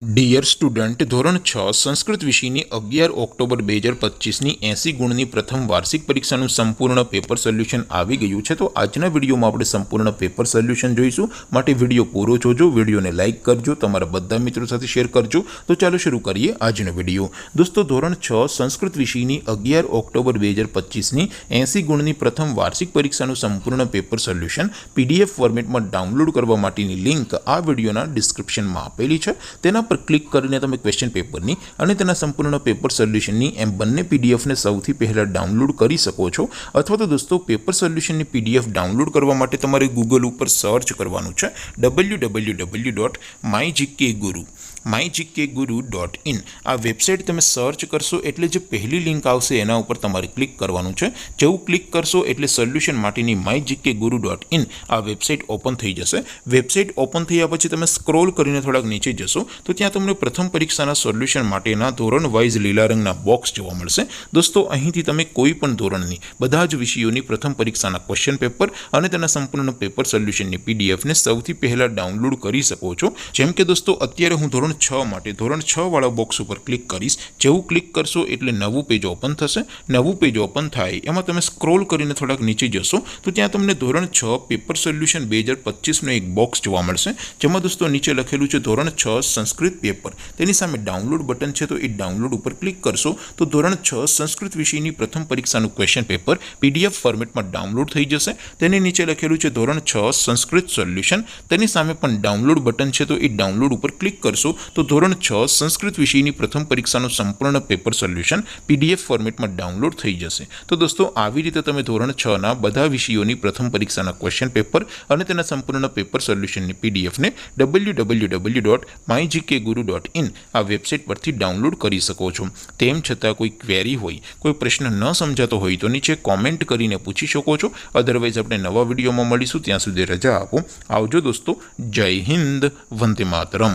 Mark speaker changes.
Speaker 1: Dear student, ધોરણ 6 સંસ્કૃત વિષયની 11 October 2025ની 80 ગુણની પ્રથમ વાર્ષિક પરીક્ષાનું સંપૂર્ણ પેપર સોલ્યુશન આવી ગયું છે। તો આજના વિડીયોમાં આપણે સંપૂર્ણ પેપર સોલ્યુશન જોઈશું। માટે વિડીયો પૂરો જોજો, વિડીયોને લાઇક કરજો, તમારા બધા મિત્રો સાથે શેર કરજો। તો ચાલો શરૂ કરીએ આજનો વિડીયો। દોસ્તો, ધોરણ 6 સંસ્કૃત વિષયની 11 ઓક્ટોબર 2025ની 80 ગુણની પ્રથમ વાર્ષિક પરીક્ષાનું સંપૂર્ણ પેપર સોલ્યુશન PDF ફોર્મેટમાં ડાઉનલોડ કરવા માટેની લિંક આ વિડીયોના ડિસ્ક્રિપ્શનમાં આપેલી છે। તેના પર ક્લિક કરીને તમે ક્વેશ્ચન પેપરની અને તેના સંપૂર્ણ પેપર સોલ્યુશનની એમ બંને પીડીએફને સૌથી પહેલાં ડાઉનલોડ કરી શકો છો। અથવા તો દોસ્તો, પેપર સોલ્યુશનની PDF ડાઉનલોડ કરવા માટે તમારે ગૂગલ ઉપર સર્ચ કરવાનું છે www.mygkguru.in। આ વેબસાઇટ તમે સર્ચ કરશો એટલે જે પહેલી લિંક આવશે એના ઉપર તમારે ક્લિક કરવાનું છે। જેવું ક્લિક કરશો એટલે સોલ્યુશન માટેની mygkguru.in આ વેબસાઇટ ઓપન થઈ જશે। વેબસાઇટ ઓપન થયા પછી તમે સ્ક્રોલ કરીને થોડાક નીચે જશો તો ત્યાં તમને પ્રથમ પરીક્ષાના સોલ્યુશન માટેના ધોરણ વાઇઝ લીલા રંગના બોક્સ જોવા મળશે। દોસ્તો, અહીંથી તમે કોઈ પણ ધોરણની બધા જ વિષયોની પ્રથમ પરીક્ષાના ક્વેશ્ચન પેપર અને તેના સંપૂર્ણ પેપર સોલ્યુશનની પીડીએફને સૌથી પહેલાં ડાઉનલોડ કરી શકો છો। જેમ કે દોસ્તો, અત્યારે હું ધોરણ 6 માટે ધોરણ 6 વાળા બોક્સ ઉપર ક્લિક કરીશ। જેવું ક્લિક કરશો એટલે નવું પેજ ઓપન થશે। નવું પેજ ઓપન થાય એમાં તમે સ્ક્રોલ કરીને થોડાક નીચે જશો તો ત્યાં તમને ધોરણ 6 પેપર સોલ્યુશન 2025નો એક બોક્સ જોવા મળશે। જેમાં દોસ્તો નીચે લખેલું છે ધોરણ 6 સંસ્કૃત પેપર। તેની સામે ડાઉનલોડ બટન છે, તો એ ડાઉનલોડ ઉપર ક્લિક કરશો તો ધોરણ 6 સંસ્કૃત વિષયની પ્રથમ પરીક્ષાનું ક્વેશ્ચન પેપર PDF ફોર્મેટમાં ડાઉનલોડ થઈ જશે। તેની નીચે લખેલું છે ધોરણ 6 સંસ્કૃત સોલ્યુશન। તેની સામે પણ ડાઉનલોડ બટન છે, તો એ ડાઉનલોડ ઉપર ક્લિક કરશો તો ધોરણ 6 સંસ્કૃત વિષયની પ્રથમ પરીક્ષાનું સંપૂર્ણ પેપર સોલ્યુશન PDF ફોર્મેટમાં ડાઉનલોડ થઈ જશે। તો દોસ્તો, આવી રીતે તમે ધોરણ 6ના બધા વિષયોની પ્રથમ પરીક્ષાના ક્વેશ્ચન પેપર અને તેના સંપૂર્ણ પેપર સોલ્યુશનની PDFને www.mygkguru.in આ વેબસાઇટ પરથી ડાઉનલોડ કરી શકો છો। તેમ છતાં કોઈ ક્વેરી હોય, કોઈ પ્રશ્ન ન સમજાતો હોય તો નીચે કોમેન્ટ કરીને પૂછી શકો છો। અધરવાઇઝ આપણે નવા વિડીયોમાં મળીશું, ત્યાં સુધી રજા આપો। આવજો દોસ્તો, જય હિન્દ, વંદે માતરમ।